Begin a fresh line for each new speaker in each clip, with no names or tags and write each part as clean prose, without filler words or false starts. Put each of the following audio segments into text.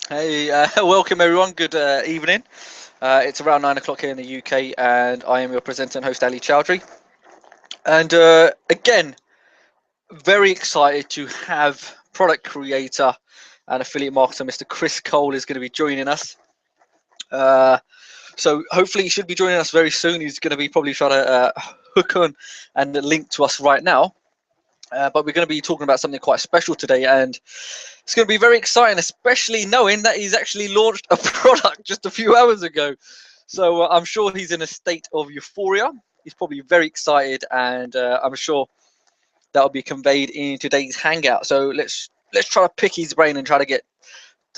Hey, welcome everyone. Good evening. It's around 9 o'clock here in the UK, and I am your presenter and host, Ali Chowdhry. And again, very excited to have product creator and affiliate marketer, Mr. Chris Cole, is going to be joining us. Uh, so hopefully, he should be joining us very soon. He's going to be probably trying to hook on and link to us right now. But we're going to be talking about something quite special today, and it's going to be very exciting, especially knowing that he's actually launched a product just a few hours ago. So I'm sure he's in a state of euphoria. He's probably very excited, and I'm sure that'll be conveyed in today's hangout. So let's try to pick his brain and try to get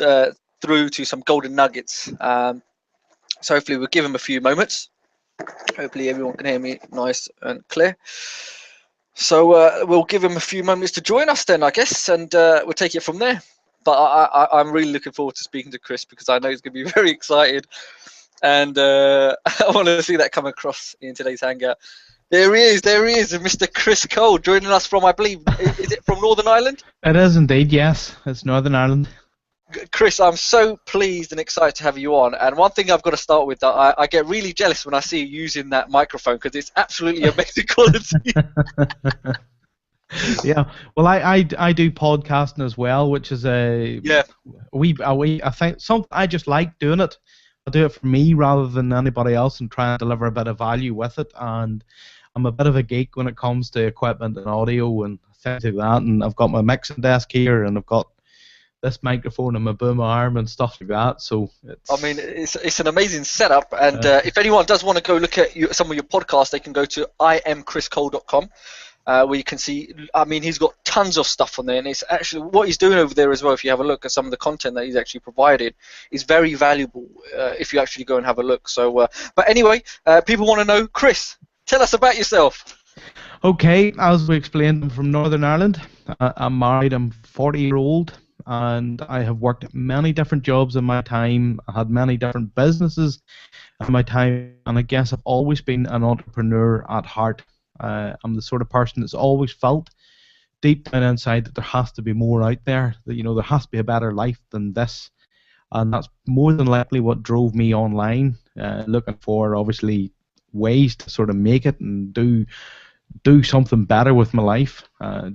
uh, through to some golden nuggets. So hopefully we'll give him a few moments. Hopefully everyone can hear me nice and clear. So we'll give him a few moments to join us then, I guess, and we'll take it from there. But I'm really looking forward to speaking to Chris because I know he's going to be very excited, and I want to see that come across in today's hangout. There he is, Mr. Chris Cole joining us from, I believe, is it from Northern Ireland?
It is indeed, yes. It's Northern Ireland.
Chris, I'm so pleased and excited to have you on. And one thing I've got to start with, I get really jealous when I see you using that microphone because it's absolutely amazing quality.
Yeah, well, I do podcasting as well, which is a I think I just like doing it. I do it for me rather than anybody else and try and deliver a bit of value with it. And I'm a bit of a geek when it comes to equipment and audio and things like that. And I've got my mixing desk here, and I've got this microphone and my boom arm and stuff like that. So
it's an amazing setup. And if anyone does want to go look at some of your podcasts, they can go to iamchriscole.com. Where you can see, he's got tons of stuff on there, and it's actually what he's doing over there as well. If you have a look at some of the content that he's actually provided, is very valuable if you actually go and have a look. So, but anyway, people want to know, Chris, tell us about yourself.
Okay, as we explained, I'm from Northern Ireland. I'm married. I'm 40-year-old, and I have worked many different jobs in my time. I had many different businesses in my time, and I guess I've always been an entrepreneur at heart. I'm the sort of person that's always felt deep down inside that there has to be more out there, that there has to be a better life than this, and that's more than likely what drove me online, looking for obviously ways to sort of make it and do something better with my life,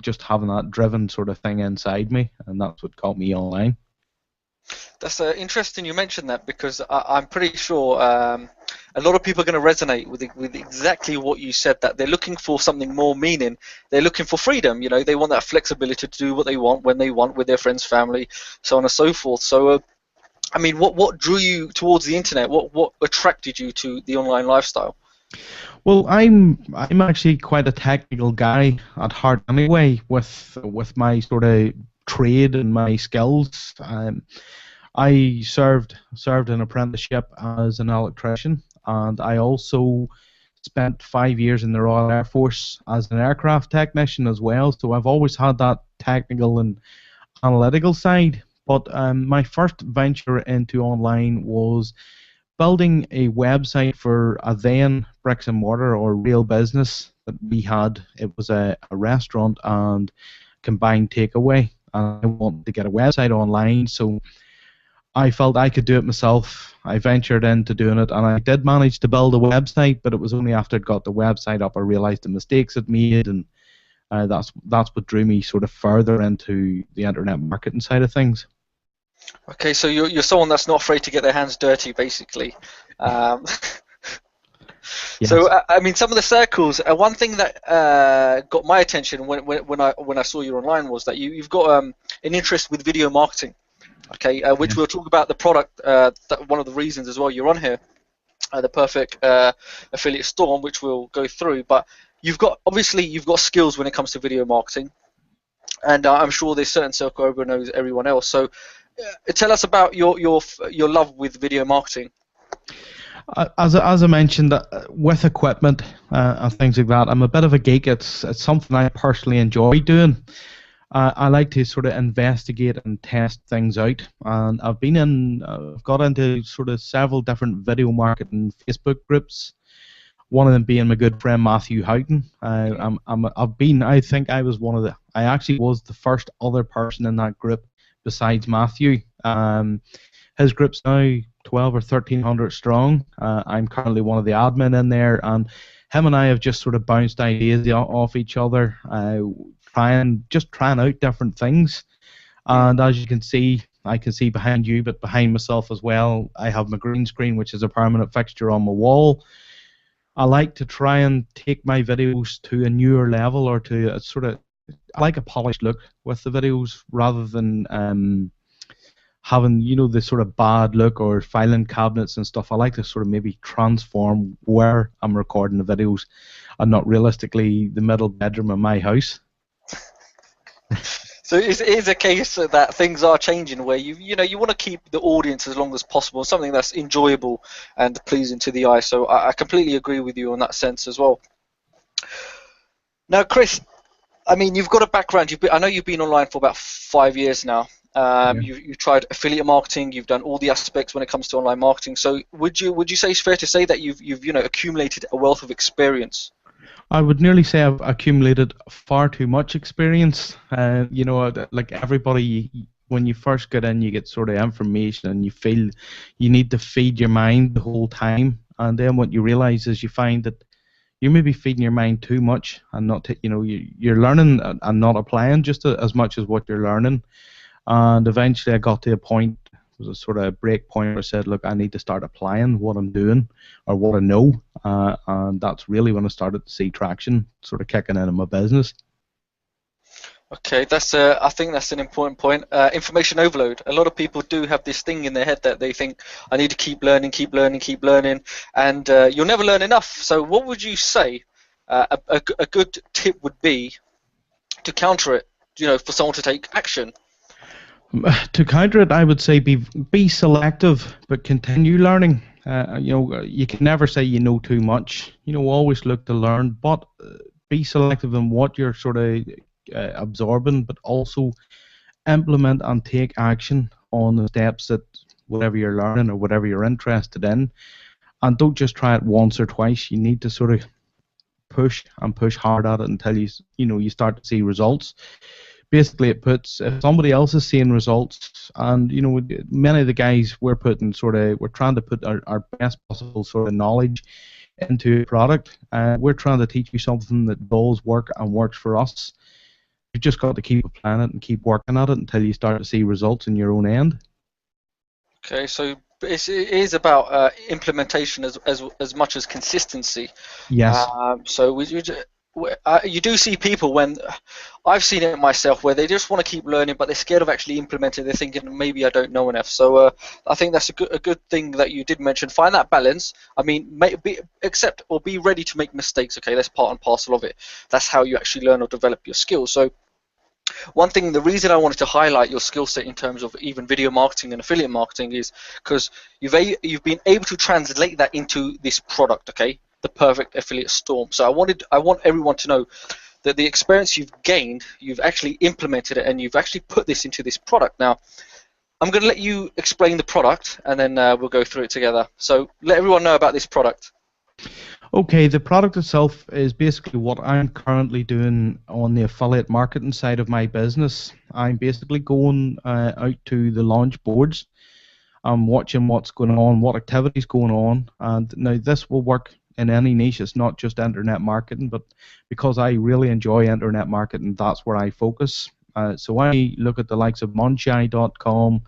just having that driven sort of thing inside me, and that's what got me online.
That's interesting you mentioned that because I'm pretty sure a lot of people are going to resonate with exactly what you said, that they're looking for something more meaning. They're looking for freedom. They want that flexibility to do what they want when they want with their friends, family, so on and so forth. So, what drew you towards the internet? What attracted you to the online lifestyle?
Well, I'm actually quite a technical guy at heart anyway, with my sort of trade and my skills. I served an apprenticeship as an electrician, and I also spent 5 years in the Royal Air Force as an aircraft technician as well. So I've always had that technical and analytical side. But my first venture into online was building a website for a then bricks and mortar or real business that we had. It was a restaurant and combined takeaway. I wanted to get a website online, so I felt I could do it myself. I ventured into doing it, and I did manage to build a website, but it was only after I got the website up I realised the mistakes I'd made, and that's what drew me sort of further into the internet marketing side of things.
Okay, so you're someone that's not afraid to get their hands dirty, basically.
Yes.
So some of the circles. One thing that got my attention when I saw you online was that you've got an interest with video marketing. Okay, which
Yes.
we'll talk about the product. One of the reasons as well you're on here, the perfect affiliate storm, which we'll go through. But you've got skills when it comes to video marketing, and I'm sure there's certain circle over knows everyone else. So tell us about your love with video marketing.
As I mentioned, with equipment and things like that, I'm a bit of a geek. It's something I personally enjoy doing. I like to sort of investigate and test things out, and I've got into sort of several different video marketing Facebook groups. One of them being my good friend Matthew Houghton. I think I was I actually was the first other person in that group besides Matthew. His group's now 12 or 1300 strong. I'm currently one of the admin in there, and him and I have just sort of bounced ideas off each other, trying out different things. And as you can see, I can see behind you, but behind myself as well, I have my green screen, which is a permanent fixture on my wall. I like to try and take my videos to a newer level, or to a sort of, I like a polished look with the videos, rather than having, the sort of bad look or filing cabinets and stuff. I like to sort of maybe transform where I'm recording the videos, and not realistically the middle bedroom of my house.
So it is a case that things are changing, where you want to keep the audience as long as possible, something that's enjoyable and pleasing to the eye. So I completely agree with you on that sense as well. Now, Chris, I mean, you've got a background. I know you've been online for about 5 years now. You've tried affiliate marketing. You've done all the aspects when it comes to online marketing. So would you say it's fair to say that you've accumulated a wealth of experience?
I would nearly say I've accumulated far too much experience. Like everybody, when you first get in, you get sort of information, and you feel you need to feed your mind the whole time. And then what you realize is you find that you're maybe feeding your mind too much, and not, you're learning and not applying just as much as what you're learning. And eventually I got to a point, it was a sort of break point, where I said, look, I need to start applying what I'm doing, or what I know, and that's really when I started to see traction sort of kicking in my business.
Okay, I think that's an important point. Information overload. A lot of people do have this thing in their head that they think, I need to keep learning, and you'll never learn enough. So what would you say a good tip would be to counter it, for someone to take action?
To counter it, I would say be selective, but continue learning. You can never say you know too much. Always look to learn, but be selective in what you're sort of absorbing, but also implement and take action on the steps that whatever you're learning or whatever you're interested in. And don't just try it once or twice. You need to sort of push hard at it until you start to see results. Basically, if somebody else is seeing results, and many of the guys we're trying to put our best possible sort of knowledge into a product. We're trying to teach you something that does work and works for us. You've just got to keep applying it and keep working at it until you start to see results in your own end.
Okay, so it is about implementation as much as consistency.
Yes.
So you do see people, when I've seen it myself, where they just want to keep learning, but they're scared of actually implementing. They're thinking, maybe I don't know enough. So I think that's a good thing that you did mention. Find that balance. I mean, be ready to make mistakes. Okay, that's part and parcel of it. That's how you actually learn or develop your skills. So the reason I wanted to highlight your skill set in terms of even video marketing and affiliate marketing is because you've been able to translate that into this product, okay, the perfect affiliate storm. So I want everyone to know that the experience you've gained, you've actually implemented it, and you've actually put this into this product. Now, I'm going to let you explain the product, and then we'll go through it together. So let everyone know about this product.
Okay, the product itself is basically what I'm currently doing on the affiliate marketing side of my business. I'm basically going out to the launch boards. I'm watching what's going on, what activities going on, and now this will work in any niche. It's not just internet marketing, but because I really enjoy internet marketing, that's where I focus. So I look at the likes of Monchai.com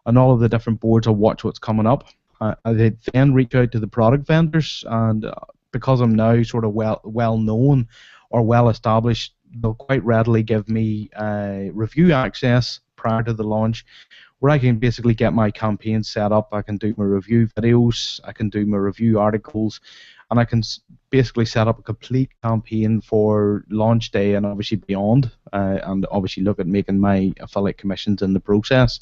and all of the different boards. I watch what's coming up. I then reach out to the product vendors, and because I'm now sort of well known or well established, they'll quite readily give me review access prior to the launch, where I can basically get my campaign set up. I can do my review videos, I can do my review articles, and I can basically set up a complete campaign for launch day and obviously beyond, and obviously look at making my affiliate commissions in the process.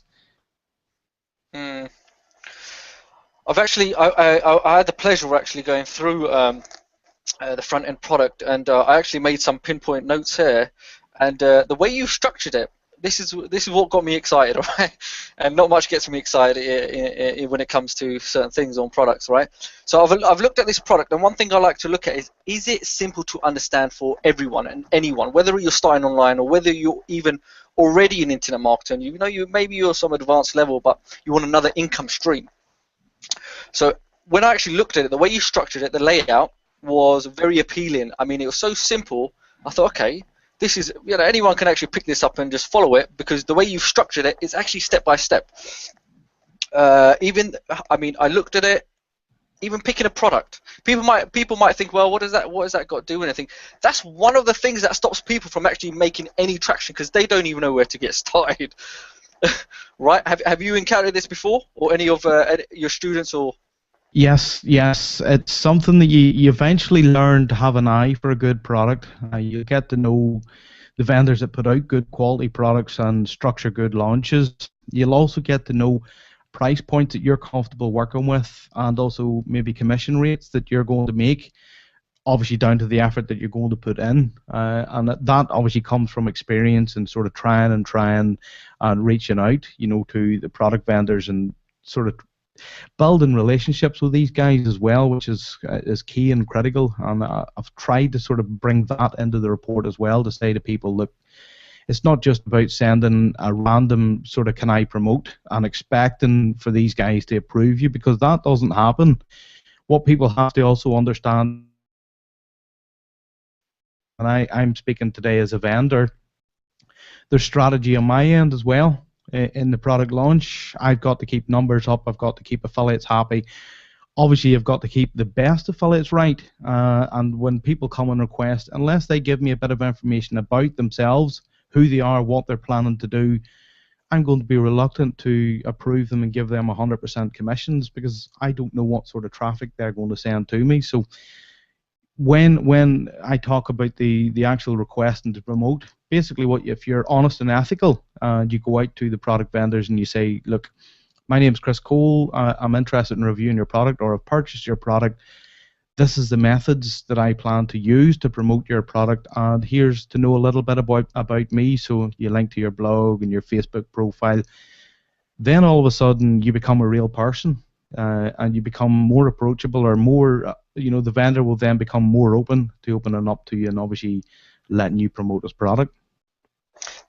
I've actually, I had the pleasure of actually going through the front-end product, and I actually made some pinpoint notes here. And the way you structured it, this is what got me excited, right? And not much gets me excited when it comes to certain things on products, right? So I've looked at this product, and one thing I like to look at is it simple to understand for everyone and anyone, whether you're starting online or whether you're even already an internet marketer, and maybe you're some advanced level, but you want another income stream. So when I actually looked at it, the way you structured it, the layout was very appealing. I mean, it was so simple. I thought, okay, this is, anyone can actually pick this up and just follow it, because the way you've structured it is actually step by step. I looked at it. Even picking a product, people might think, well, what has that got to do with anything? That's one of the things that stops people from actually making any traction, because they don't even know where to get started. Right? Have you encountered this before, or any of your students? Or
Yes, yes, it's something that you eventually learn to have an eye for a good product. You get to know the vendors that put out good quality products and structure good launches. You'll also get to know price points that you're comfortable working with, and also maybe commission rates that you're going to make, obviously down to the effort that you're going to put in. And that obviously comes from experience and sort of trying and reaching out, to the product vendors, and sort of building relationships with these guys as well, which is key and critical. And I've tried to sort of bring that into the report as well, to say to people, look, it's not just about sending a random sort of can I promote and expecting for these guys to approve you, because that doesn't happen. What people have to also understand, and I'm speaking today as a vendor, there's strategy on my end as well. In the product launch, I've got to keep numbers up, I've got to keep affiliates happy. Obviously, I've got to keep the best affiliates right. And when people come and request, unless they give me a bit of information about themselves, who they are, what they're planning to do, I'm going to be reluctant to approve them and give them 100% commissions, because I don't know what sort of traffic they're going to send to me. So when I talk about the actual requesting to promote, basically if you're honest and ethical, and you go out to the product vendors and you say, look, my name's Chris Cole, I'm interested in reviewing your product, or I've purchased your product. This is the methods that I plan to use to promote your product, and here's to know a little bit about me. So you link to your blog and your Facebook profile. Then all of a sudden you become a real person, and you become more approachable, or more, the vendor will then become more open to opening up to you and obviously letting you promote his product.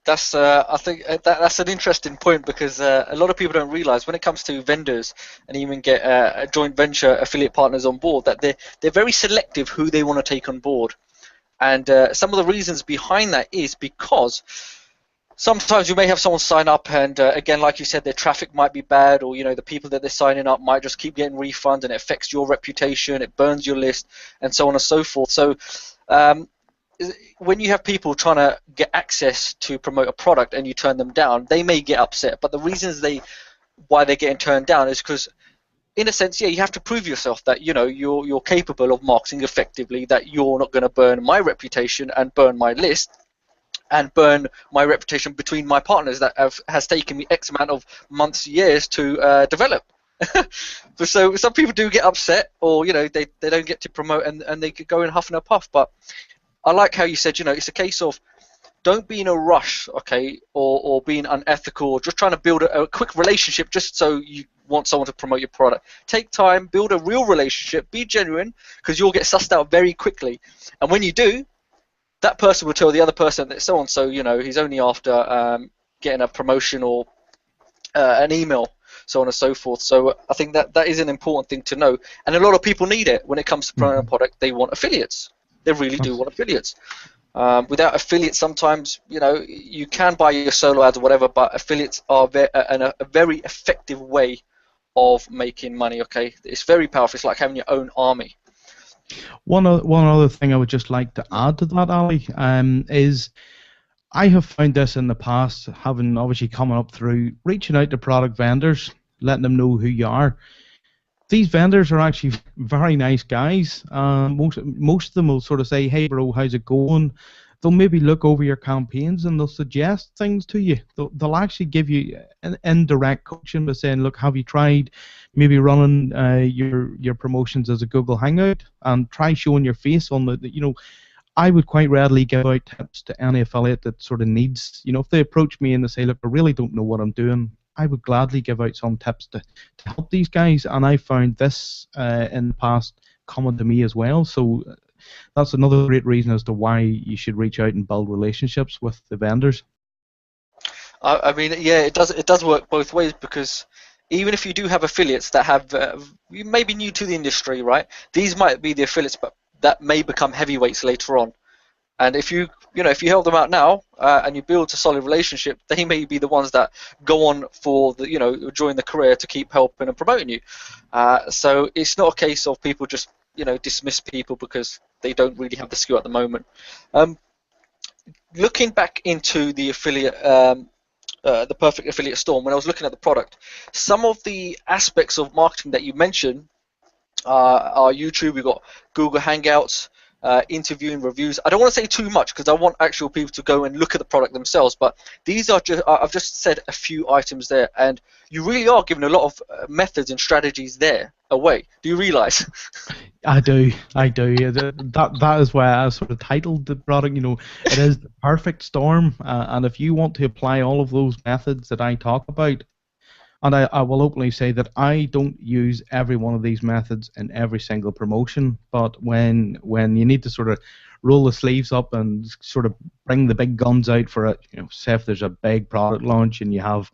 That's I think that's an interesting point, because a lot of people don't realize when it comes to vendors and even get a joint venture affiliate partners on board, that they're very selective who they want to take on board. And some of the reasons behind that is because sometimes you may have someone sign up, and again, like you said, their traffic might be bad, or the people that they're signing up might just keep getting refunds, and it affects your reputation, it burns your list, and so on and so forth. So when you have people trying to get access to promote a product and you turn them down, they may get upset. But the reasons why they're getting turned down is because, in a sense, you have to prove yourself that you're capable of marketing effectively, that you're not going to burn my reputation and burn my list and burn my reputation between my partners that has taken me X amount of months, years to develop. So some people do get upset, or they don't get to promote, and they could go in huff and a puff. But I like how you said, it's a case of don't be in a rush, okay, or being unethical, or just trying to build a quick relationship just so you want someone to promote your product. Take time, build a real relationship, be genuine, because you'll get sussed out very quickly. And when you do, that person will tell the other person that so-and-so, he's only after getting a promotion or an email, so on and so forth. So I think that is an important thing to know. And a lot of people need it when it comes to promoting a product. They want affiliates. They really do want affiliates. Without affiliates, sometimes you can buy your solo ads or whatever, but affiliates are a very effective way of making money. Okay, it's very powerful. It's like having your own army.
One other thing I would just like to add to that, Ali, is I have found this in the past, having obviously coming up through reaching out to product vendors, letting them know who you are. These vendors are actually very nice guys. Most of them will sort of say, hey bro, how's it going? They'll maybe look over your campaigns and they'll suggest things to you. They'll actually give you an indirect coaching by saying, look, have you tried maybe running your promotions as a Google Hangout, and try showing your face on the I would quite readily give out tips to any affiliate that sort of needs, if they approach me and they say, look, I really don't know what I'm doing, I would gladly give out some tips to help these guys. And I found this in the past common to me as well. So that's another great reason as to why you should reach out and build relationships with the vendors.
I mean, yeah, it does work both ways, because even if you do have affiliates that have you may be new to the industry, right? These might be the affiliates, but that may become heavyweights later on. And if you help them out now and you build a solid relationship, they may be the ones that go on for during the career to keep helping and promoting you. So it's not a case of people just dismiss people because they don't really have the skill at the moment. Looking back into the affiliate. The perfect affiliate storm, when I was looking at the product, some of the aspects of marketing that you mentioned are YouTube. We've got Google Hangouts, interviewing, reviews. I don't want to say too much because I want actual people to go and look at the product themselves, but these are just I've just said a few items there, and you really are giving a lot of methods and strategies there away. Do you realize?
I do. That is why I sort of titled the product. It is the perfect storm, and if you want to apply all of those methods that I talk about, and I will openly say that I don't use every one of these methods in every single promotion, but when you need to sort of roll the sleeves up and sort of bring the big guns out for it, say if there's a big product launch and you have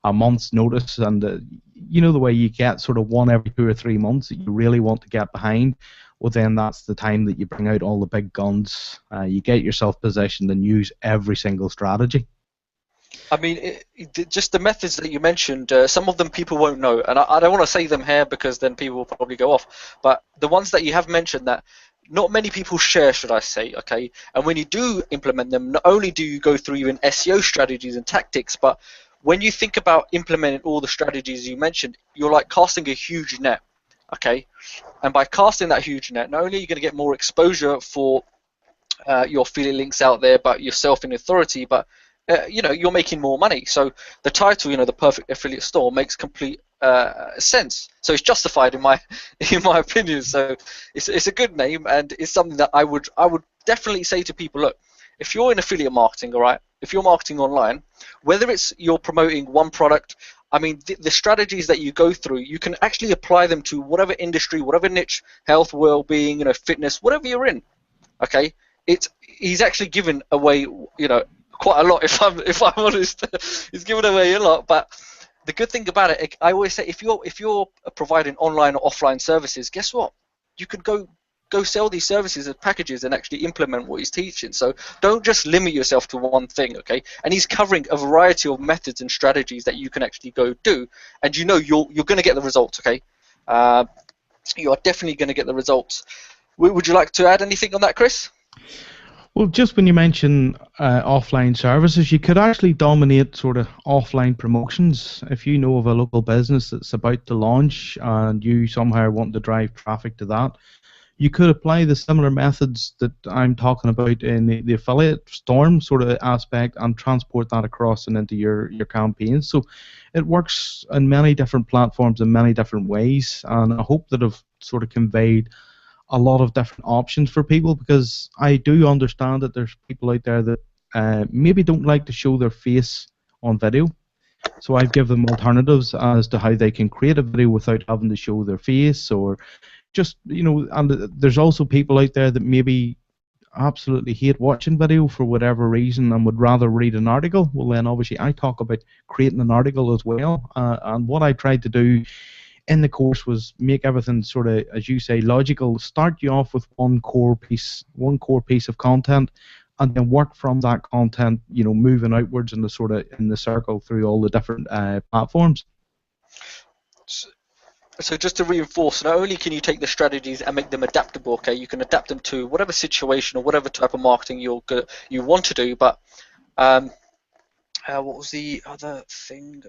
a month's notice, and the way you get sort of one every 2 or 3 months that you really want to get behind, well then that's the time that you bring out all the big guns. You get yourself positioned and use every single strategy.
I mean, just the methods that you mentioned, some of them people won't know, and I don't want to say them here because then people will probably go off. But the ones that you have mentioned that not many people share, should I say, okay? And when you do implement them, not only do you go through even SEO strategies and tactics, but when you think about implementing all the strategies you mentioned, you're like casting a huge net, okay? And by casting that huge net, not only are you going to get more exposure for your affiliate links out there, but yourself in authority, but you're making more money. So the title, the perfect affiliate store, makes complete sense. So it's justified in my opinion. So it's a good name, and it's something that I would definitely say to people. Look, if you're in affiliate marketing, all right, if you're marketing online, whether it's you're promoting one product, I mean, the strategies that you go through, you can actually apply them to whatever industry, whatever niche, health, well-being, fitness, whatever you're in. Okay, he's actually given away, quite a lot. If I'm honest, he's given away a lot. But the good thing about it, I always say, if you're providing online or offline services, guess what? You could go sell these services as packages and actually implement what he's teaching. So don't just limit yourself to one thing, okay? And he's covering a variety of methods and strategies that you can actually go do, and you're going to get the results, okay? You are definitely going to get the results. Would you like to add anything on that, Chris?
Well, just when you mention offline services, you could actually dominate sort of offline promotions. If you know of a local business that's about to launch and you somehow want to drive traffic to that, you could apply the similar methods that I'm talking about in the affiliate storm sort of aspect and transport that across and into your campaigns. So it works in many different platforms in many different ways, and I hope that I've sort of conveyed a lot of different options for people, because I do understand that there's people out there that maybe don't like to show their face on video. So I've given them alternatives as to how they can create a video without having to show their face, or just, and there's also people out there that maybe absolutely hate watching video for whatever reason and would rather read an article. Well, then obviously I talk about creating an article as well, and what I tried to do in the course was make everything sort of, as you say, logical. Start you off with one core piece of content, and then work from that content, moving outwards in the circle through all the different platforms.
So just to reinforce, not only can you take the strategies and make them adaptable, okay, you can adapt them to whatever situation or whatever type of marketing you want to do, but what was the other thing?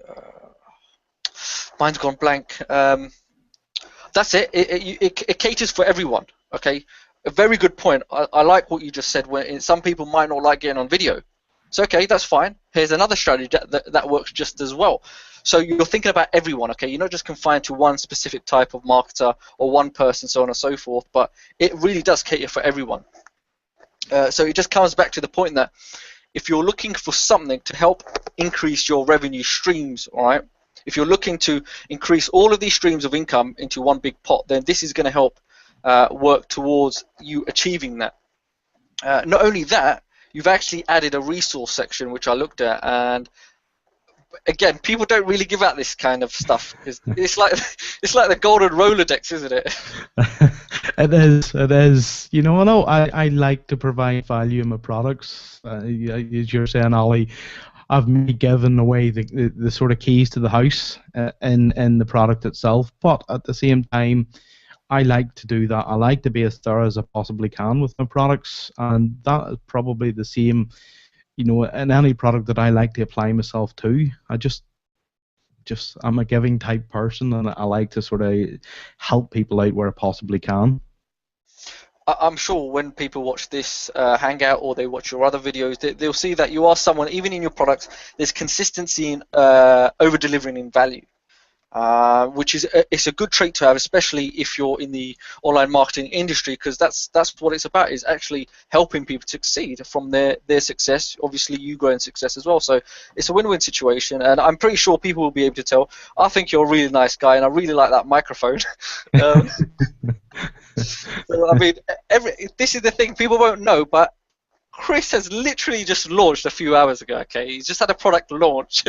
Mine's gone blank. That's it. It caters for everyone, okay? A very good point. I like what you just said, where some people might not like getting on video. So, okay, that's fine. Here's another strategy that works just as well. So you're thinking about everyone, okay? You're not just confined to one specific type of marketer or one person, so on and so forth, but it really does cater for everyone. So it just comes back to the point that if you're looking for something to help increase your revenue streams, all right, if you're looking to increase all of these streams of income into one big pot, then this is going to help work towards you achieving that. Not only that, you've actually added a resource section, which I looked at, and again, people don't really give out this kind of stuff. It's like it's like the golden Rolodex, isn't it?
It is. It is. I know I like to provide value in my products. As you're saying, Ali, I've maybe given away the sort of keys to the house in the product itself, but at the same time, I like to do that. I like to be as thorough as I possibly can with my products, and that is probably the same, in any product that I like to apply myself to. I just I'm a giving type person, and I like to sort of help people out where I possibly can.
I'm sure when people watch this hangout or they watch your other videos, they'll see that you are someone, even in your products, there's consistency in over delivering in value. Which is it's a good trait to have, especially if you're in the online marketing industry, because that's what it's about, is actually helping people to succeed from their success. Obviously, you grow in success as well, so it's a win-win situation, and I'm pretty sure people will be able to tell. I think you're a really nice guy, and I really like that microphone. um, so, I mean, this is the thing people won't know, but Chris has literally just launched a few hours ago. Okay, he's just had a product launch,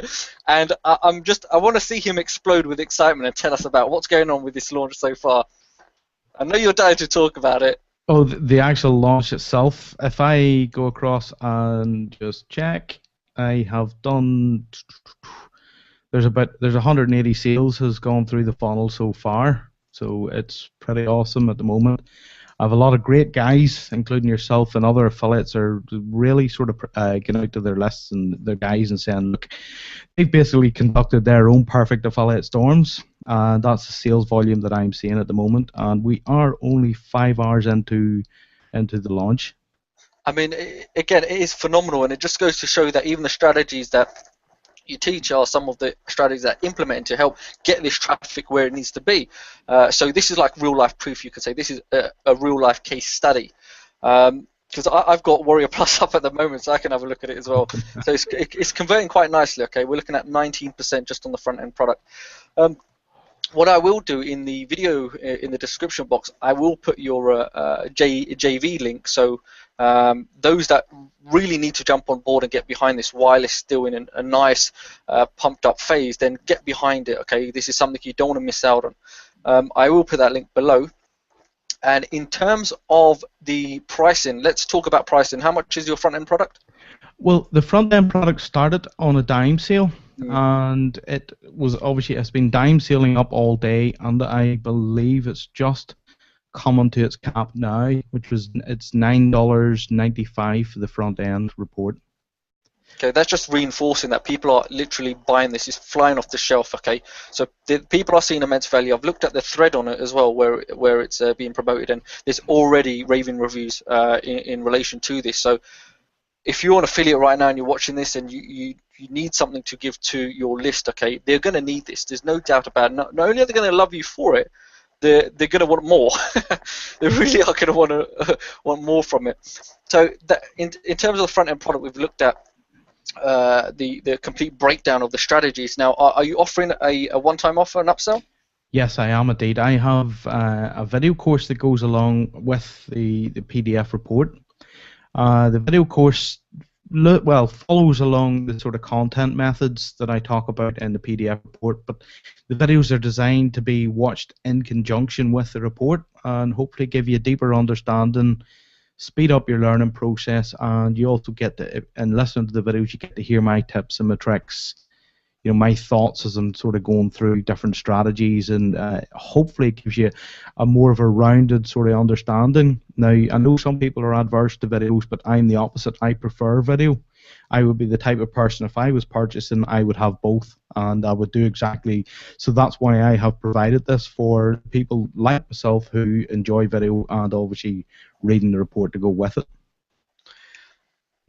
and I want to see him explode with excitement and tell us about what's going on with this launch so far. I know you're dying to talk about it.
Oh, the actual launch itself. If I go across and just check, I have done. There's 180 sales has gone through the funnel so far, so it's pretty awesome at the moment. I have a lot of great guys, including yourself and other affiliates, are really sort of getting out to their lists and their guys and saying, look, they've basically conducted their own perfect affiliate storms, and that's the sales volume that I'm seeing at the moment. And we are only 5 hours into the launch.
I mean, again, it is phenomenal, and it just goes to show that even the strategies that you teach are some of the strategies that are implemented to help get this traffic where it needs to be. So this is like real life proof, you could say. This is a real life case study. Because I've got Warrior Plus up at the moment, so I can have a look at it as well. So it's converting quite nicely. Okay, we're looking at 19% just on the front end product. What I will do in the video in the description box, I will put your JV link, so those that really need to jump on board and get behind this while it's still in a nice pumped up phase, then get behind it. Okay, this is something you don't want to miss out on. I will put that link below. And in terms of the pricing, let's talk about pricing. How much is your front end product?
Well, the front end product started on a dime sale, and it's been dime selling up all day, and I believe it's just coming to its cap now, it's $9.95 for the front end report.
Okay, that's just reinforcing that people are literally buying this. It's flying off the shelf. Okay, so the people are seeing immense value. I've looked at the thread on it as well, where it's being promoted, and there's already raving reviews in relation to this. So if you're an affiliate right now and you're watching this and you need something to give to your list, okay, they're going to need this. There's no doubt about it. Not only are they going to love you for it, they're going to want more. They really are going to want more from it. So that in terms of the front end product, we've looked at the complete breakdown of the strategies. Now, are you offering a one-time offer, an upsell?
Yes, I am indeed. I have a video course that goes along with the PDF report. The video course follows along the sort of content methods that I talk about in the PDF report, but the videos are designed to be watched in conjunction with the report and hopefully give you a deeper understanding, speed up your learning process, and you also get to, in listening to the videos, you get to hear my tips and my tricks, my thoughts as I'm sort of going through different strategies, and hopefully it gives you a more of a rounded sort of understanding. Now, I know some people are adverse to videos, but I'm the opposite. I prefer video. I would be the type of person, if I was purchasing, I would have both, and I would do exactly. So that's why I have provided this for people like myself who enjoy video and obviously reading the report to go with it.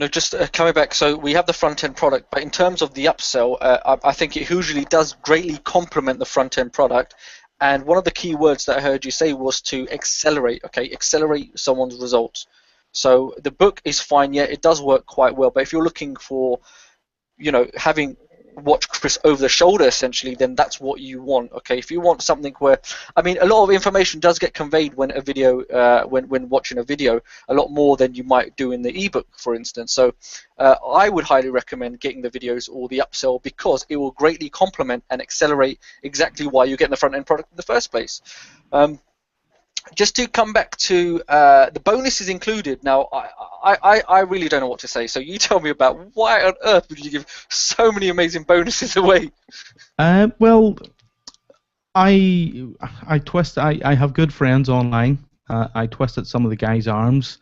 No, just coming back, so we have the front-end product, but in terms of the upsell, I think it usually does greatly complement the front-end product, and one of the key words that I heard you say was to accelerate, okay, accelerate someone's results. So the book is fine, yeah, it does work quite well. But if you're looking for, having watch Chris over the shoulder essentially, then that's what you want. Okay, if you want something where, I mean, a lot of information does get conveyed when a video, when watching a video, a lot more than you might do in the ebook, for instance. So I would highly recommend getting the videos or the upsell, because it will greatly complement and accelerate exactly why you're getting the front end product in the first place. Just to come back to the bonuses included. Now, I really don't know what to say. So you tell me about why on earth would you give so many amazing bonuses away?
Well, I have good friends online. I twisted some of the guys' arms.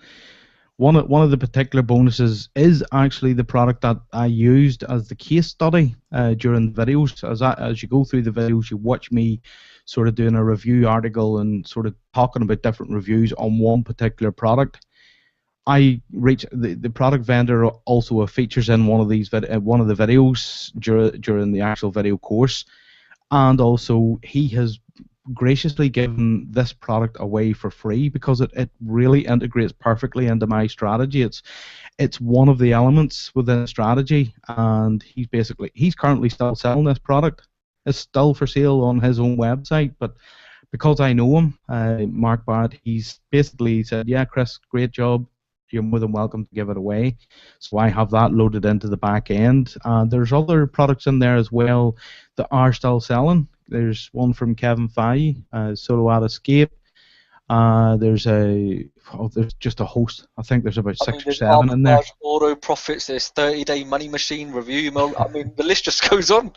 One of the particular bonuses is actually the product that I used as the case study during the videos. As you go through the videos, you watch me sort of doing a review article and sort of talking about different reviews on one particular product. I reach the product vendor also features in one of these one of the videos during the actual video course, and also he has graciously given this product away for free because it really integrates perfectly into my strategy. It's one of the elements within the strategy, and he's currently still selling this product. It's still for sale on his own website, but because I know him, Mark Barrett, he's basically said, yeah, Chris, great job. You're more than welcome to give it away. So I have that loaded into the back end. There's other products in there as well that are still selling. There's one from Kevin Feige, Solo Out Escape. There's just a host. I think there's about
I mean,
six or
there's
seven in there.
arbitrage, auto profits, there's 30-day money machine, review email. I mean, the list just goes on.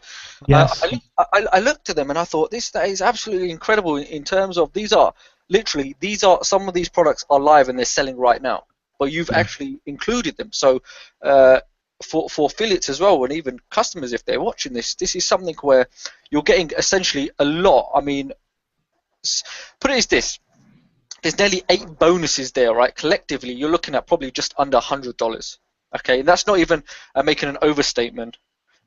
Yes.
I looked at them and I thought that is absolutely incredible in terms of these are some of these products are live and they're selling right now, but you've actually included them. So for affiliates as well, and even customers, if they're watching this is something where you're getting essentially a lot. I mean, put it as this. There's nearly 8 bonuses there, right? Collectively, you're looking at probably just under $100. Okay, and that's not even making an overstatement.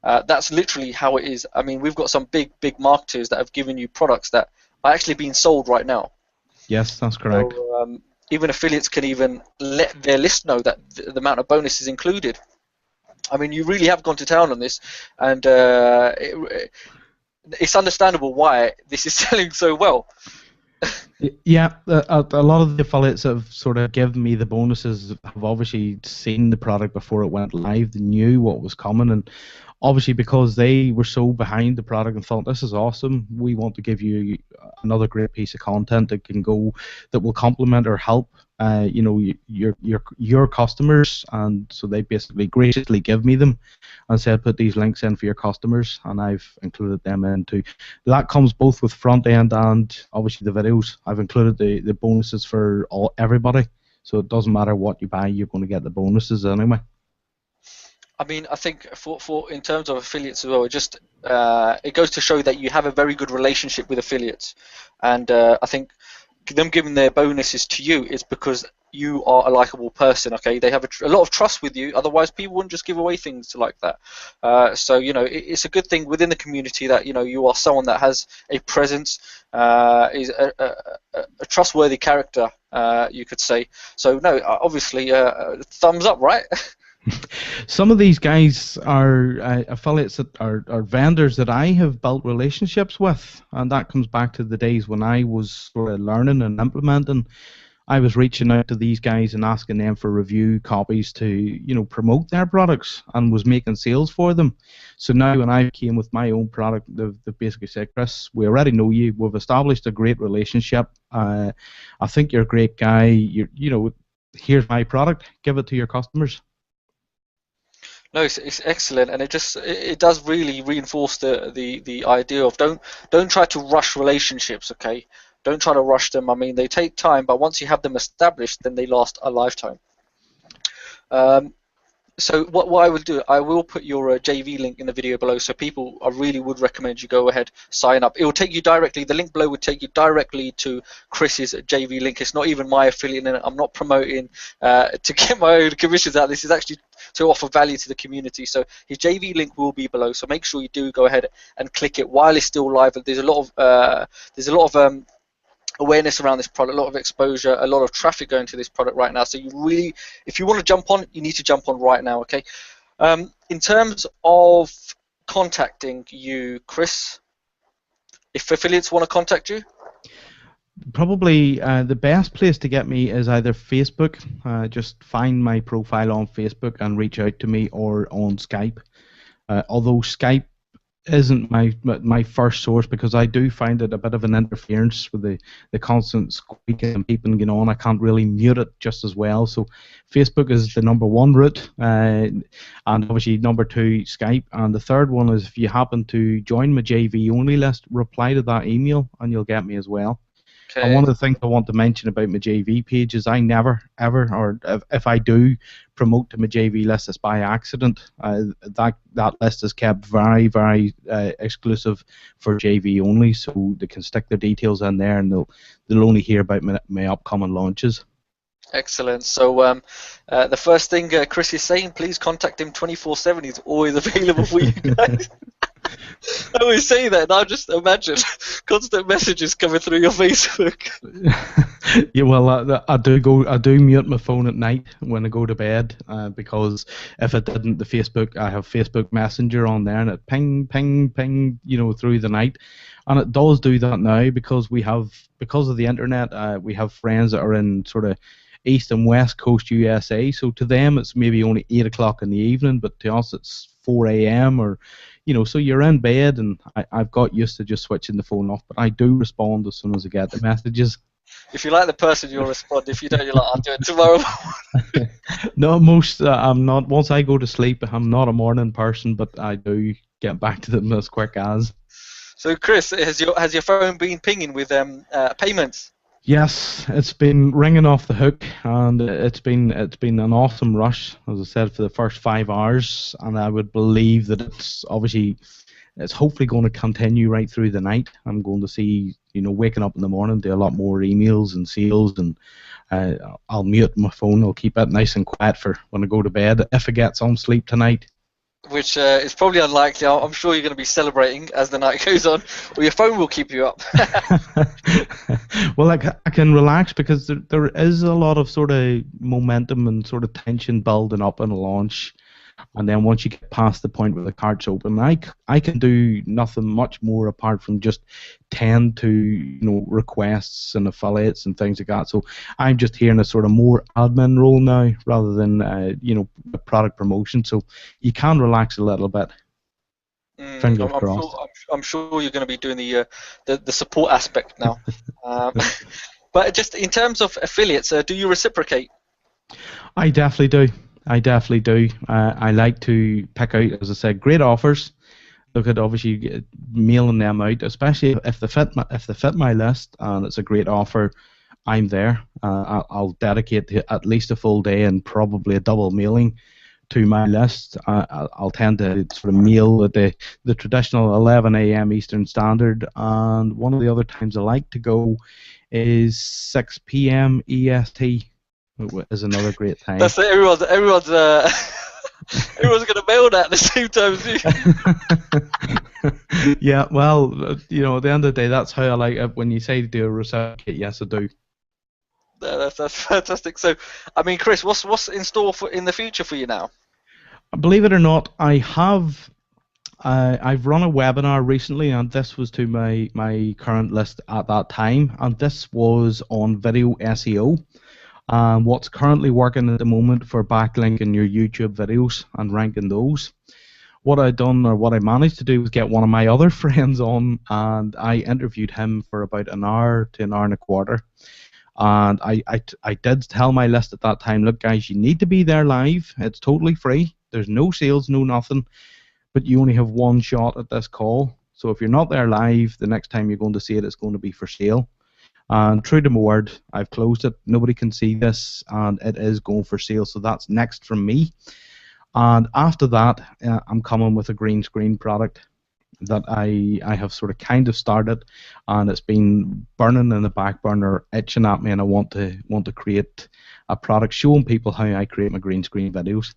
That's literally how it is. I mean, we've got some big marketers that have given you products that are actually being sold right now.
Yes, that's correct.
So even affiliates can even let their list know that the amount of bonus is included. I mean, you really have gone to town on this, and it's understandable why this is selling so well.
Yeah, a lot of the affiliates that have sort of given me the bonuses have obviously seen the product before it went live. They knew what was coming, and obviously because they were so behind the product and thought this is awesome, we want to give you another great piece of content that will complement or help your customers. And so they basically graciously give me them and said put these links in for your customers, and I've included them into that. Comes both with front end and obviously the videos. I've included the bonuses for everybody, so it doesn't matter what you buy, you're going to get the bonuses anyway.
I mean, I think for in terms of affiliates as well, it goes to show that you have a very good relationship with affiliates, and I think them giving their bonuses to you is because you are a likable person. Okay, they have a lot of trust with you. Otherwise, people wouldn't just give away things like that. So it's a good thing within the community that you are someone that has a presence, is a trustworthy character, you could say. So no, obviously, thumbs up, right?
Some of these guys are affiliates that are vendors that I have built relationships with, and that comes back to the days when I was sort of learning and implementing. I was reaching out to these guys and asking them for review copies to promote their products, and was making sales for them. So now when I came with my own product, they've basically said, Chris, we already know you. We've established a great relationship. I think you're a great guy. Here's my product. Give it to your customers.
No, it's excellent, and it does really reinforce the idea of don't try to rush relationships. Okay, don't try to rush them. I mean, they take time, but once you have them established, then they last a lifetime. So what I will do, I will put your JV link in the video below, so people, I really would recommend you go ahead, sign up. It will take you directly, the link below would take you directly to Chris's JV link. It's not even my affiliate in it. I'm not promoting to get my own commissions out. This is actually to offer value to the community. So his JV link will be below, so make sure you do go ahead and click it while it's still live. There's a lot of awareness around this product, a lot of exposure, a lot of traffic going to this product right now. So you really, if you want to jump on, you need to jump on right now, okay? In terms of contacting you, Chris, if affiliates want to contact you,
Probably the best place to get me is either Facebook. Just find my profile on Facebook and reach out to me, or on Skype. Although Skype isn't my first source, because I do find it a bit of an interference with the constant squeaking and beeping going on. I can't really mute it just as well. So Facebook is the number one route, and obviously number two Skype, and the third one is if you happen to join my JV only list, reply to that email and you'll get me as well. And
okay.
one of the things I want to mention about my JV page is I never, ever, or if I do promote to my JV list, it's by accident. That list is kept very, very exclusive for JV only, so they can stick their details in there, and they'll only hear about my upcoming launches.
Excellent. So the first thing Chris is saying, please contact him 24/7. He's always available for you guys. I always say that, and I just imagine constant messages coming through your Facebook.
Yeah, well, I do mute my phone at night when I go to bed, because if I didn't, I have Facebook Messenger on there, and it ping, ping, ping, through the night, and it does do that now because because of the internet, we have friends that are in sort of East and West Coast USA, so to them it's maybe only 8 o'clock in the evening, but to us it's 4 a.m. or so you're in bed, and I've got used to just switching the phone off, but I do respond as soon as I get the messages.
If you like the person, you'll respond. If you don't, you're like, I'll do it tomorrow.
No, I'm not. Once I go to sleep, I'm not a morning person, but I do get back to them as quick as.
So, Chris, has your phone been pinging with payments?
Yes, it's been ringing off the hook, and it's been an awesome rush, as I said, for the first 5 hours, and I would believe that it's hopefully going to continue right through the night. I'm going to see, waking up in the morning, do a lot more emails and sales, and I'll mute my phone. I'll keep it nice and quiet for when I go to bed, if I get some sleep tonight.
Which is probably unlikely. I'm sure you're going to be celebrating as the night goes on, or your phone will keep you up.
Well, I can relax because there is a lot of sort of momentum and sort of tension building up in a launch. And then once you get past the point where the cart's open, I can do nothing much more apart from just tend to requests and affiliates and things like that. So I'm just here in a sort of more admin role now rather than product promotion. So you can relax a little bit. Fingers crossed.
I'm sure you're going to be doing the support aspect now. But just in terms of affiliates, do you reciprocate?
I definitely do. I like to pick out, as I said, great offers. Look at obviously mailing them out, especially if they fit my list and it's a great offer. I'm there. I'll dedicate at least a full day and probably a double mailing to my list. I'll tend to sort of mail at the traditional 11 a.m. Eastern Standard, and one of the other times I like to go is 6 p.m. EST. Is another great time.
That's it. Everyone's everyone's going to mail that at the same time as you.
Yeah, well, at the end of the day, that's how I like it. When you say do a reciprocate, yes, I do.
That's fantastic. So, I mean, Chris, what's in store in the future for you now?
Believe it or not, I've run a webinar recently, and this was to my current list at that time, and this was on video SEO. What's currently working at the moment for backlinking your YouTube videos and ranking those. What I managed to do was get one of my other friends on, and I interviewed him for about an hour to an hour and a quarter. And I did tell my list at that time, look guys, you need to be there live. It's totally free. There's no sales, no nothing, but you only have one shot at this call. So if you're not there live, the next time you're going to see it, it's going to be for sale. And true to my word, I've closed it. Nobody can see this, and it is going for sale. So that's next from me. And after that, I'm coming with a green screen product that I have sort of kind of started, and it's been burning in the back burner, itching at me, and I want to create a product showing people how I create my green screen videos.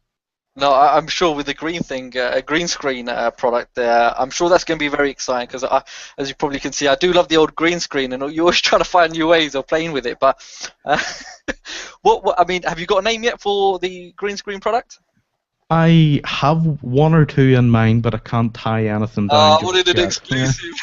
No, I'm sure with the green thing, a green screen product there, I'm sure that's going to be very exciting because, as you probably can see, I do love the old green screen, and you're always trying to find new ways of playing with it. But uh, what I mean, have you got a name yet for the green screen product?
I have one or two in mind, but I can't tie anything down
I
just
wanted an
yet.
exclusive.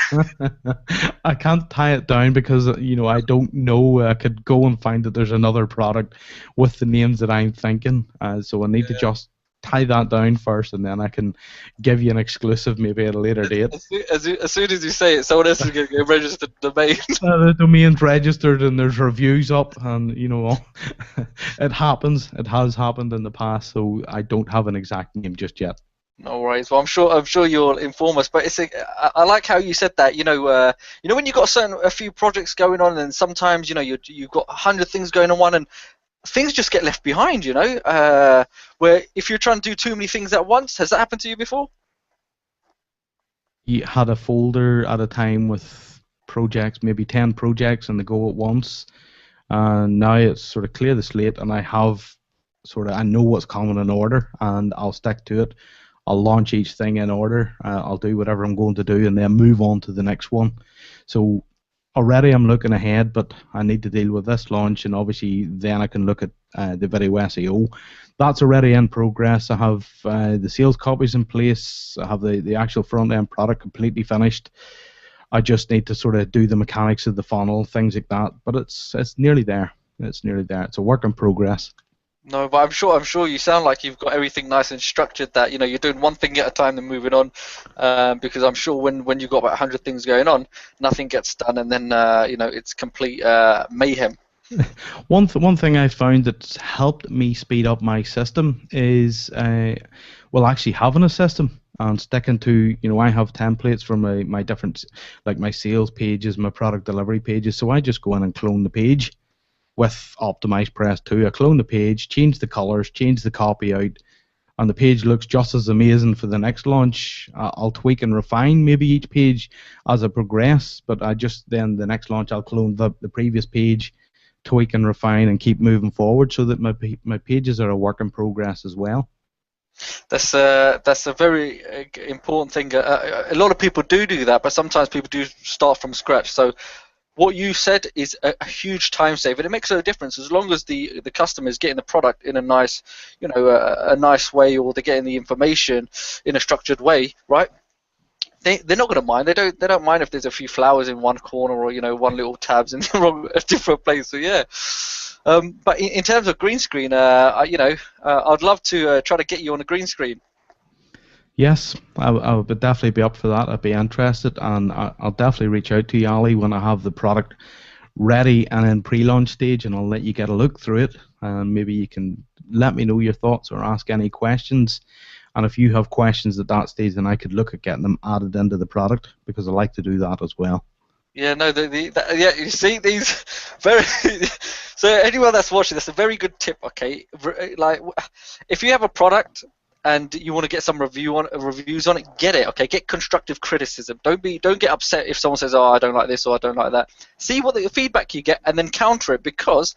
I can't tie it down because I don't know. I could go and find that there's another product with the names that I'm thinking. So I need to just tie that down first, and then I can give you an exclusive maybe at a later date.
As soon as you say it, someone else is going to get registered domain.
The domain's registered and there's reviews up, and it happens. It has happened in the past, so I don't have an exact name just yet.
No worries. Well, I'm sure you'll inform us. But I like how you said that. When you got a few projects going on, and sometimes you've got 100 things going on one, and things just get left behind. Where if you're trying to do too many things at once, has that happened to you before?
You had a folder at a time with projects, maybe 10 projects, and they go at once. And now it's sort of clear the slate, and I know what's coming in order, and I'll stick to it. I'll launch each thing in order. I'll do whatever I'm going to do, and then move on to the next one. So already I'm looking ahead, but I need to deal with this launch, and obviously then I can look at the video SEO. That's already in progress. I have the sales copies in place. I have the actual front end product completely finished. I just need to sort of do the mechanics of the funnel, things like that. But it's nearly there. It's nearly there. It's a work in progress.
No, but I'm sure you sound like you've got everything nice and structured. That you're doing one thing at a time and moving on. Because I'm sure when you've got about 100 things going on, nothing gets done, and then it's complete mayhem.
One thing I found that's helped me speed up my system is actually having a system and sticking to, I have templates for my different, like my sales pages, my product delivery pages. So I just go in and clone the page with Optimize Press 2. I clone the page, change the colors, change the copy out, and the page looks just as amazing for the next launch. I'll tweak and refine maybe each page as I progress, but then the next launch I'll clone the previous page, tweak and refine, and keep moving forward so that my pages are a work in progress as well.
That's a very important thing. A lot of people do that, but sometimes people do start from scratch. So what you said is a huge time save, and it makes no difference as long as the customer is getting the product in a nice, a nice way, or they're getting the information in a structured way, right? They're not going to mind. They don't mind if there's a few flowers in one corner, or one little tabs in the wrong a different place. So yeah. But in terms of green screen, I'd love to try to get you on a green screen.
Yes, I would definitely be up for that. I'd be interested, and I'll definitely reach out to you, Ali, when I have the product ready and in pre-launch stage, and I'll let you get a look through it, and maybe you can let me know your thoughts or ask any questions. And if you have questions at that stage, then I could look at getting them added into the product, because I like to do that as well.
Yeah, no, yeah, you see these very. So anyone that's watching, that's a very good tip. Okay, like if you have a product and you want to get some reviews on it, get it. Okay, get constructive criticism. Don't get upset if someone says, "Oh, I don't like this" or "I don't like that." See what the feedback you get, and then counter it, because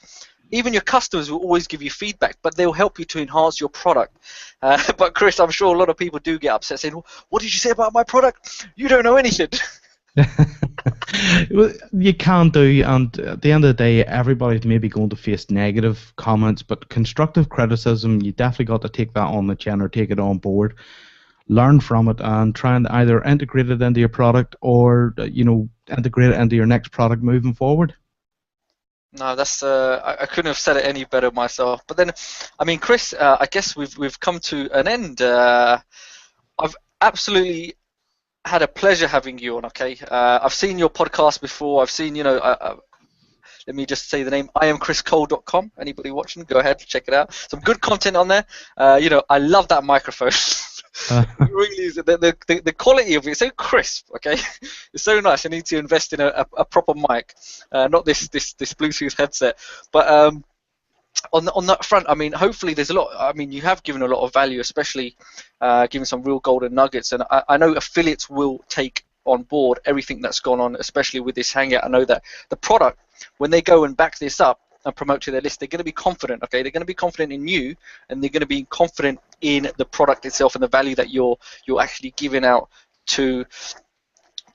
even your customers will always give you feedback, but they'll help you to enhance your product. But Chris, I'm sure a lot of people do get upset saying, "What did you say about my product? You don't know anything."
You can do, and at the end of the day, everybody's maybe going to face negative comments, but constructive criticism, you definitely got to take that on the chin or take it on board, learn from it, and try and either integrate it into your product or integrate it into your next product moving forward.
No, that's I couldn't have said it any better myself. But then, I mean, Chris, I guess we've come to an end. I've absolutely had a pleasure having you on. Okay, I've seen your podcast before. I've seen, let me just say the name, iamchriscole.com. Anybody watching, go ahead, check it out. Some good content on there. I love that microphone. It really is. The quality of it is so crisp. Okay, it's so nice. I need to invest in a proper mic, not this Bluetooth headset. But on that front, I mean, hopefully there's a lot. I mean, you have given a lot of value, especially giving some real golden nuggets. And I know affiliates will take on board everything that's gone on, especially with this hangout. I know that the product, when they go and back this up, and promote to their list, they're going to be confident. Okay, they're going to be confident in you, and they're going to be confident in the product itself and the value that you're actually giving out to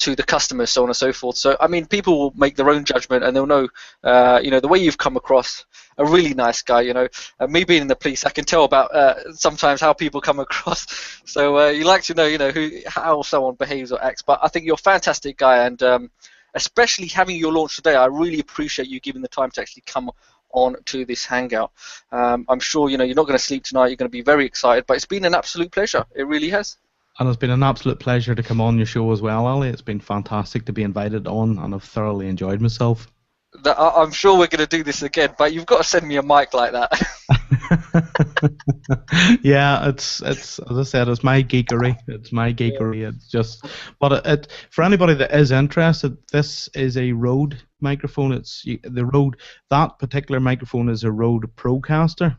the customers, so on and so forth. So I mean, people will make their own judgment, and they'll know, the way you've come across, a really nice guy. Me being in the police, I can tell about sometimes how people come across. So you like to know, how someone behaves or acts. But I think you're a fantastic guy, and especially having your launch today, I really appreciate you giving the time to actually come on to this hangout. I'm sure you're not going to sleep tonight. You're going to be very excited, but it's been an absolute pleasure. It really has.
And it's been an absolute pleasure to come on your show as well, Ali. It's been fantastic to be invited on, and I've thoroughly enjoyed myself.
I'm sure we're going to do this again, but you've got to send me a mic like that.
Yeah, it's as I said, it's my geekery. It's my geekery. It's just, but for anybody that is interested, this is a Rode microphone. It's the Rode. That particular microphone is a Rode Procaster.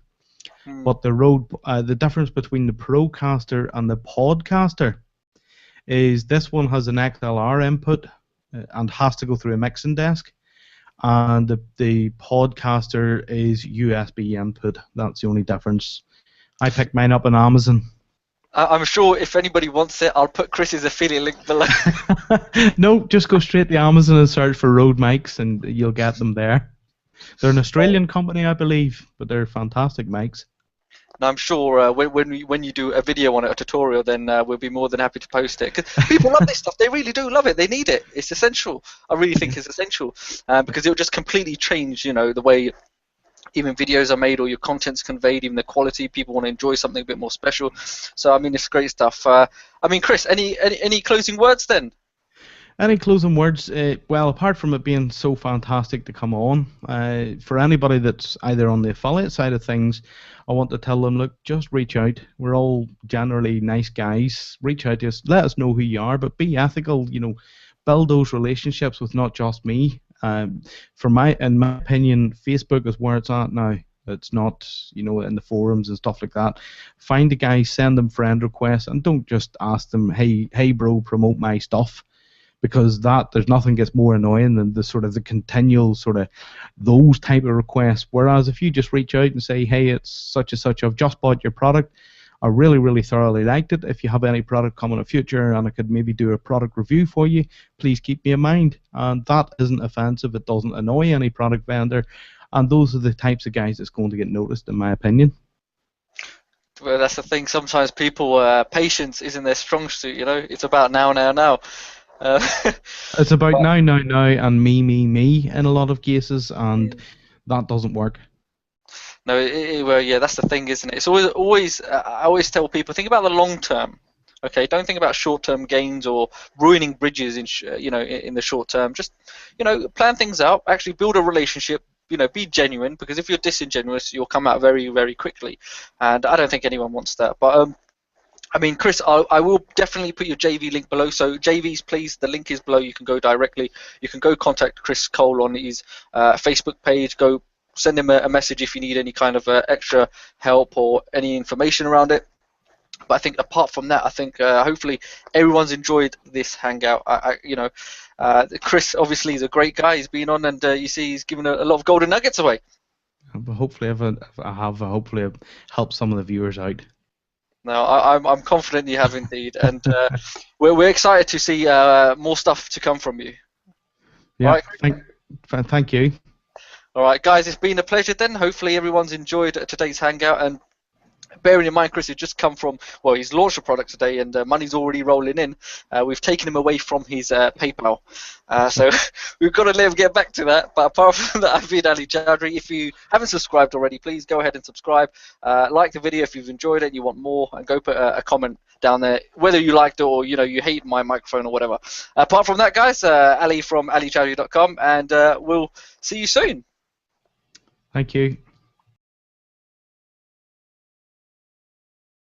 But the difference between the Procaster and the Podcaster is this one has an XLR input and has to go through a mixing desk, and the Podcaster is USB input. That's the only difference. I picked mine up on Amazon.
I'm sure if anybody wants it, I'll put Chris's affiliate link below.
No, just go straight to Amazon and search for Rode mics, and you'll get them there. They're an Australian company, I believe, but they're fantastic mics.
And I'm sure when you do a video on it, a tutorial, then we'll be more than happy to post it. Because people love this stuff. They really do love it. They need it. It's essential. I really think it's essential because it will just completely change, the way even videos are made or your content's conveyed, even the quality. People want to enjoy something a bit more special. So, I mean, it's great stuff. I mean, Chris, any closing words then?
Any closing words? Well, apart from it being so fantastic to come on, for anybody that's either on the affiliate side of things, I want to tell them, look, just reach out. We're all generally nice guys. Reach out to us. Let us know who you are, but be ethical. Build those relationships with not just me. In my opinion, Facebook is where it's at now. It's not, in the forums and stuff like that. Find a guy, send them friend requests, and don't just ask them, hey bro, promote my stuff. Because there's nothing gets more annoying than the continual those type of requests. Whereas if you just reach out and say, hey, it's such and such, I've just bought your product, I really, really thoroughly liked it. If you have any product coming in the future and I could maybe do a product review for you, please keep me in mind. And that isn't offensive. It doesn't annoy any product vendor. And those are the types of guys that's going to get noticed, in my opinion.
Well, that's the thing. Sometimes people, patience isn't their strong suit. It's about now.
It's about now, and me in a lot of cases, and that doesn't work.
No, well, yeah, that's the thing, isn't it? It's always. I always tell people, think about the long term. Okay, don't think about short-term gains or ruining bridges in the short term. Just plan things out. Actually, build a relationship. Be genuine, because if you're disingenuous, you'll come out very, very quickly, and I don't think anyone wants that. But I mean, Chris, I will definitely put your JV link below. So JVs, please, the link is below. You can go directly. You can go contact Chris Cole on his Facebook page. Go send him a message if you need any kind of extra help or any information around it. But I think apart from that, I think hopefully everyone's enjoyed this hangout. Chris obviously is a great guy. He's been on, and you see he's given a lot of golden nuggets away.
Hopefully, I've helped some of the viewers out.
No, I'm confident you have indeed, and we're excited to see more stuff to come from you.
Yeah,
right.
Thank you.
All right, guys, it's been a pleasure then. Hopefully everyone's enjoyed today's hangout, and bearing in mind, Chris has just come from, well, he's launched a product today, and money's already rolling in. We've taken him away from his PayPal, so we've got to let him get back to that. But apart from that, I've been Ali Chowdhry. If you haven't subscribed already, please go ahead and subscribe. Like the video if you've enjoyed it and you want more, and go put a comment down there, whether you liked it or you hate my microphone or whatever. Apart from that, guys, Ali from alichowdhry.com, and we'll see you soon.
Thank you.